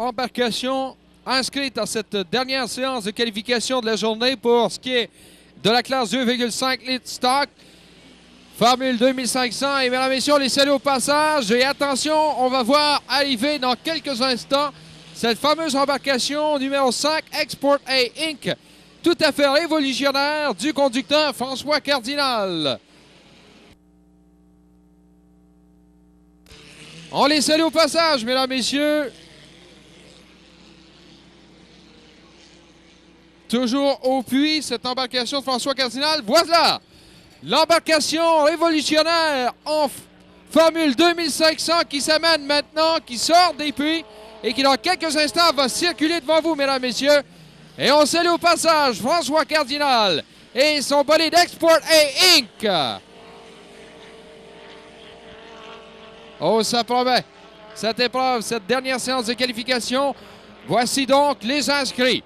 embarcations inscrites à cette dernière séance de qualification de la journée pour ce qui est de la classe 2,5 litres stock. Formule 2500. Et mesdames et messieurs, les saluts au passage. Et attention, on va voir arriver dans quelques instants cette fameuse embarcation numéro 5, Export A Inc., tout à fait révolutionnaire du conducteur François Cardinal. On les salue au passage, mesdames et messieurs. Toujours au puits, cette embarcation de François Cardinal. Voilà l'embarcation révolutionnaire en Formule 2500 qui s'amène maintenant, qui sort des puits et qui dans quelques instants va circuler devant vous, mesdames et messieurs. Et on salue au passage François Cardinal et son bolide Export A Inc. Oh, ça promet cette épreuve, cette dernière séance de qualification. Voici donc les inscrits.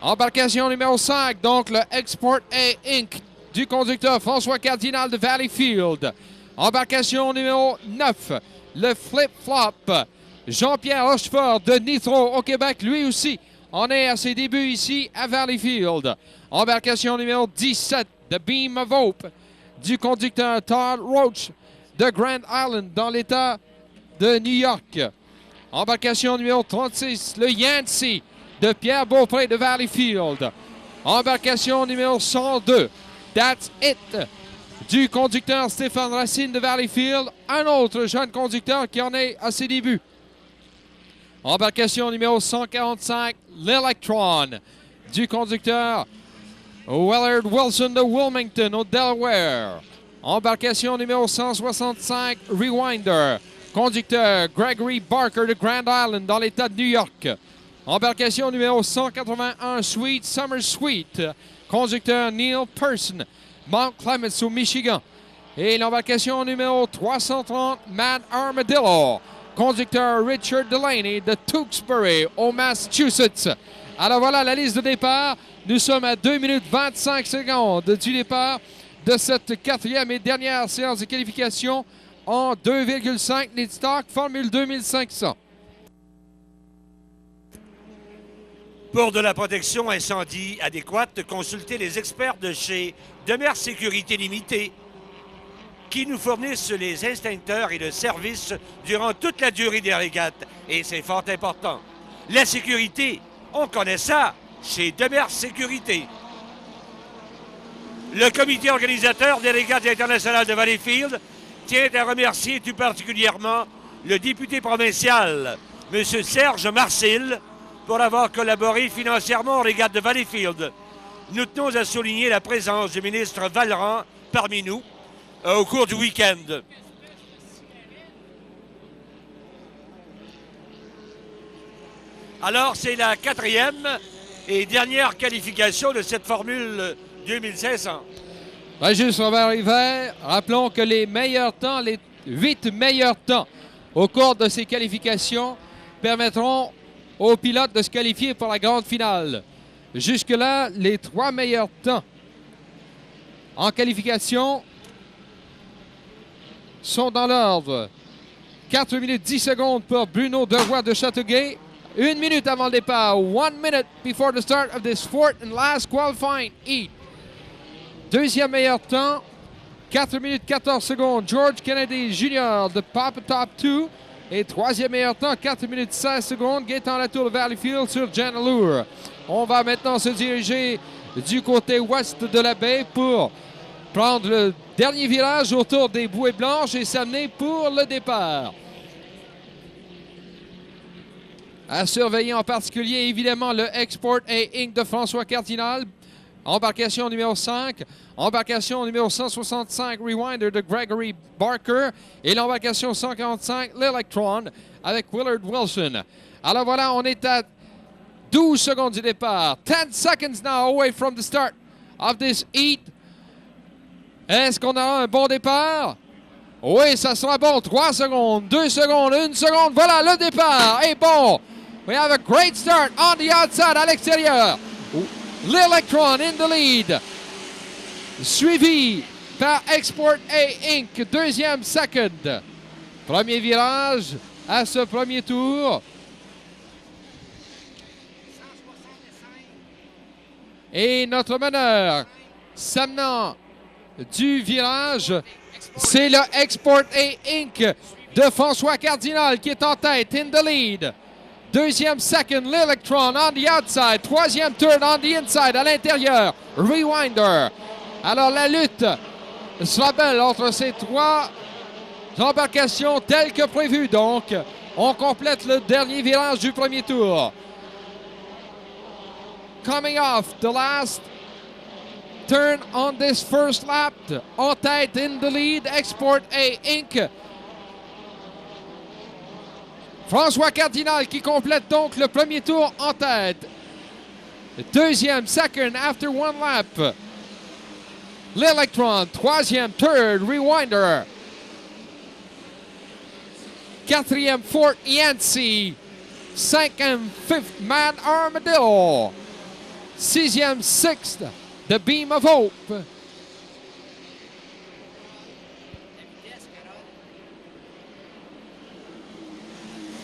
Embarcation numéro 5, donc le Export A Inc. du conducteur François Cardinal de Valleyfield. Embarcation numéro 9, le Flip Flop. Jean-Pierre Rochefort de Nitro au Québec, lui aussi. On est à ses débuts ici à Valleyfield. Embarcation numéro 17, The Beam of Hope du conducteur Todd Roach de Grand Island dans l'État de New York. Embarcation numéro 36, le Yancey de Pierre Beaupré de Valleyfield. Embarcation numéro 102, That's It du conducteur Stéphane Racine de Valleyfield, un autre jeune conducteur qui en est à ses débuts. Embarcation numéro 145, l'Electron du conducteur Willard Wilson de Wilmington au Delaware. Embarcation numéro 165, Rewinder, conducteur Gregory Barker de Grand Island dans l'État de New York. Embarcation numéro 181, Sweet Summer Sweet, conducteur Neil Person, Mount Clemens au Michigan. Et l'embarcation numéro 330, Mad Armadillo, conducteur Richard Delaney de Tewksbury au Massachusetts. Alors voilà la liste de départ. Nous sommes à 2 minutes 25 secondes du départ de cette quatrième et dernière séance de qualification en 2,5 litres stock, Formule 2500. Pour de la protection incendie adéquate, consultez les experts de chez Demers Sécurité Limitée qui nous fournissent les instincteurs et le service durant toute la durée des régates. Et c'est fort important. La sécurité, on connaît ça chez Demers Sécurité. Le comité organisateur des régates internationales de Valleyfield tient à remercier tout particulièrement le député provincial, M. Serge Marcil, pour avoir collaboré financièrement aux régates de Valleyfield. Nous tenons à souligner la présence du ministre Vallerand parmi nous au cours du week-end. Alors, c'est la quatrième et dernière qualification de cette Formule 2500. Régis Robert-Hiver, rappelons que les meilleurs temps, les 8 meilleurs temps au cours de ces qualifications permettront aux pilotes de se qualifier pour la grande finale. Jusque-là, les 3 meilleurs temps en qualification sont dans l'ordre. 4 minutes 10 secondes pour Bruno Deroy de Châteauguay. 1 minute avant le départ. 1 minute before the start of this fourth and last qualifying heat. Deuxième meilleur temps, 4 minutes 14 secondes. George Kennedy Jr. de Papa Top 2. Et troisième meilleur temps, 4 minutes 16 secondes. Gaétan Latour de Valleyfield sur Jan Allure. On va maintenant se diriger du côté ouest de la baie pour prendre le dernier virage autour des bouées blanches et s'amener pour le départ. À surveiller en particulier, évidemment, le Export A Inc. de François Cardinal. Embarcation numéro 5. Embarcation numéro 165, Rewinder de Gregory Barker. Et l'embarcation 145, l'Electron avec Willard Wilson. Alors voilà, on est à 12 secondes du départ. 10 seconds now away from the start of this heat. Est-ce qu'on aura un bon départ? Oui, ça sera bon. 3 secondes, 2 secondes, 1 seconde. Voilà, le départ est bon. We have a great start on the outside, à l'extérieur. L'Electron in the lead. Suivi par Export A Inc. Deuxième second. Premier virage à ce premier tour. Et notre meneur s'amenant du virage, c'est le Export A Inc. de François Cardinal qui est en tête, in the lead. Deuxième, second, l'Electron on the outside. Troisième, third on the inside, à l'intérieur, Rewinder. Alors la lutte sera belle entre ces trois embarcations telles que prévues. Donc, on complète le dernier virage du premier tour. Coming off the last turn on this first lap. En tête, in the lead, Export A Inc. François Cardinal qui complète donc le premier tour en tête. Deuxième, second, after one lap. L'Electron, troisième, third, Rewinder. Quatrième, fourth, Yancey. Cinquième, fifth, Mad Armadillo. Sixième, sixth, The Beam of Hope.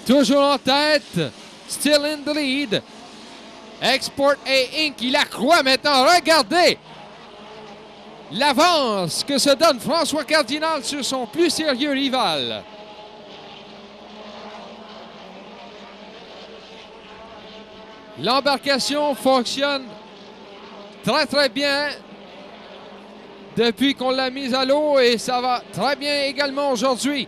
Toujours en tête, still in the lead. Export A Inc. Il accroît maintenant. Regardez l'avance que se donne François Cardinal sur son plus sérieux rival. L'embarcation fonctionne très très bien depuis qu'on l'a mise à l'eau et ça va très bien également aujourd'hui.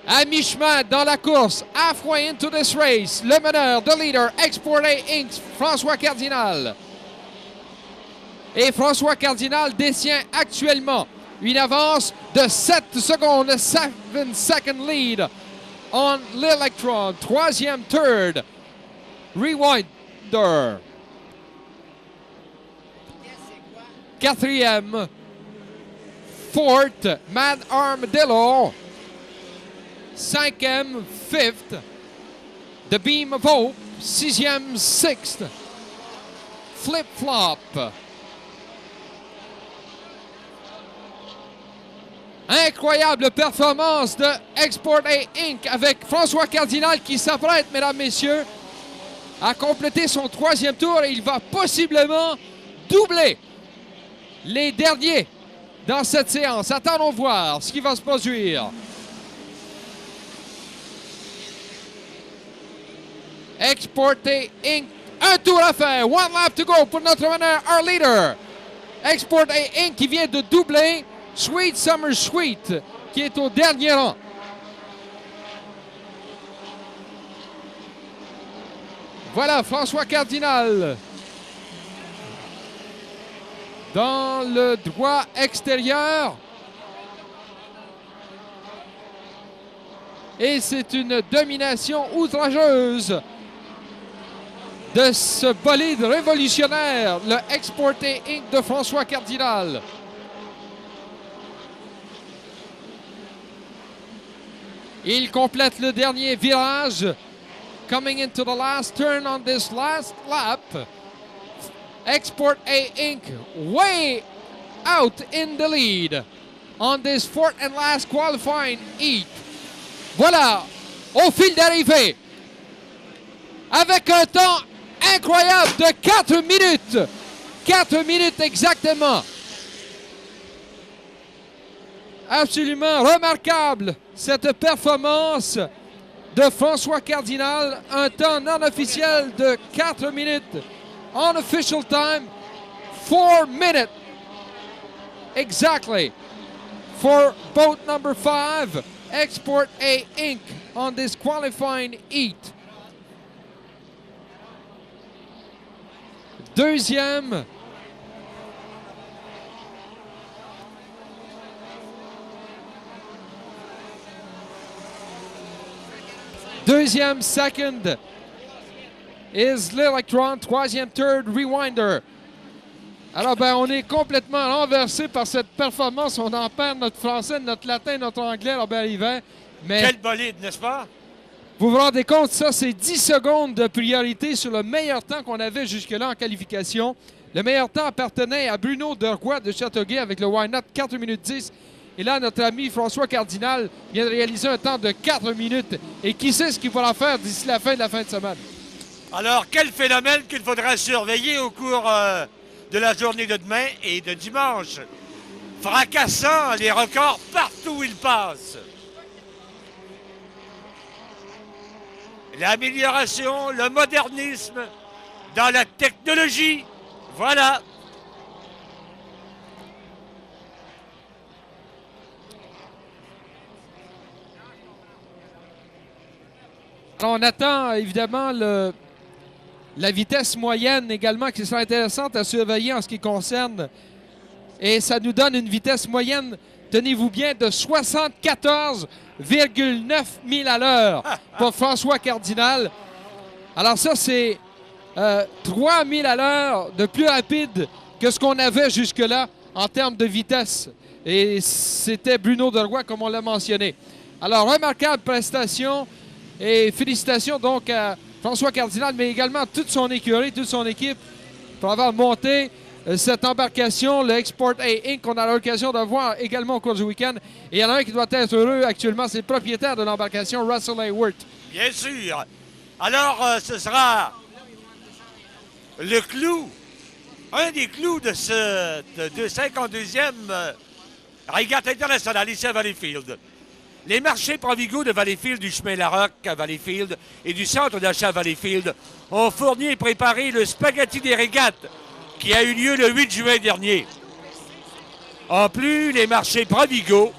À mi-chemin dans la course, halfway into this race, le meneur, the leader, Export A Inc., François Cardinal. Et François Cardinal détient actuellement une avance de 7 secondes, 7-second lead on l'Electron. Troisième, third, Rewinder. Quatrième, fourth, Mad Armadillo. Cinquième, fifth, The Beam of Hope. Sixième, sixth, Flip Flop. Incroyable performance de Export A Inc. avec François Cardinal qui s'apprête, mesdames, messieurs, à compléter son troisième tour et il va possiblement doubler les derniers dans cette séance. Attendons voir ce qui va se produire. Export A Inc. Un tour à faire. One lap to go pour notre meneur, our leader. Export A Inc. qui vient de doubler Sweet Summer Sweet qui est au dernier rang. Voilà François Cardinal dans le droit extérieur. Et c'est une domination outrageuse de ce bolide révolutionnaire, le Export A Inc. de François Cardinal. Il complète le dernier virage. Coming into the last turn on this last lap. Export A Inc. way out in the lead on this fourth and last qualifying heat. Voilà, au fil d'arrivée, avec un temps incroyable de 4 minutes. 4 minutes exactement. Absolument remarquable cette performance de François Cardinal. Un temps non officiel de 4 minutes. Unofficial time, 4 minutes. Exactly. For boat number 5, Export A Inc. on this qualifying heat. Deuxième. Deuxième, second, is l'Electron. Troisième, third, Rewinder. Alors, ben, on est complètement renversé par cette performance. On en perd notre français, notre latin, notre anglais, Robert Yvain. Mais quel bolide, n'est-ce pas? Vous vous rendez compte, ça, c'est 10 secondes de priorité sur le meilleur temps qu'on avait jusque-là en qualification. Le meilleur temps appartenait à Bruno Dergois de Châteauguay avec le Why Not 4 minutes 10. Et là, notre ami François Cardinal vient de réaliser un temps de 4 minutes. Et qui sait ce qu'il pourra faire d'ici la fin de semaine? Alors, quel phénomène qu'il faudra surveiller au cours de la journée de demain et de dimanche, fracassant les records partout où il passe. L'amélioration, le modernisme dans la technologie, voilà. Alors, on attend évidemment la vitesse moyenne également qui sera intéressante à surveiller en ce qui concerne. Et ça nous donne une vitesse moyenne, tenez-vous bien, de 74,9 000 à l'heure pour François Cardinal. Alors ça, c'est 3 000 à l'heure de plus rapide que ce qu'on avait jusque-là en termes de vitesse. Et c'était Bruno Deroy, comme on l'a mentionné. Alors, remarquable prestation et félicitations donc à François Cardinal, mais également toute son écurie, toute son équipe pour avoir monté cette embarcation, le Export A Inc., qu'on a l'occasion de voir également au cours du week-end. Et il y en a un qui doit être heureux actuellement, c'est le propriétaire de l'embarcation, Russell Hayward. Bien sûr. Alors, ce sera le clou, un des clous de ce 52e régate internationale ici à Valleyfield. Les marchés Provigo de Valleyfield, du chemin Larocque à Valleyfield et du centre d'achat à Valleyfield ont fourni et préparé le spaghetti des régates qui a eu lieu le 8 juin dernier. En plus, les marchés Provigo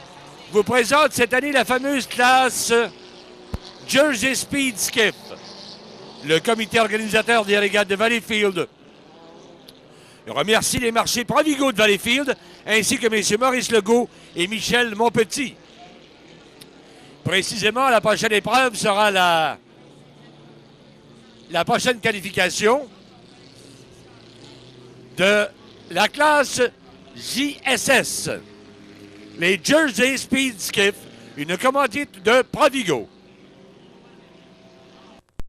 vous présentent cette année la fameuse classe Jersey Speed Skiff. Le comité organisateur des régates de Valleyfield remercie les marchés Provigo de Valleyfield ainsi que M. Maurice Legault et Michel Monpetit. Précisément, la prochaine épreuve sera la prochaine qualification de la classe JSS, les Jersey Speed Skiff, une commandite de Provigo.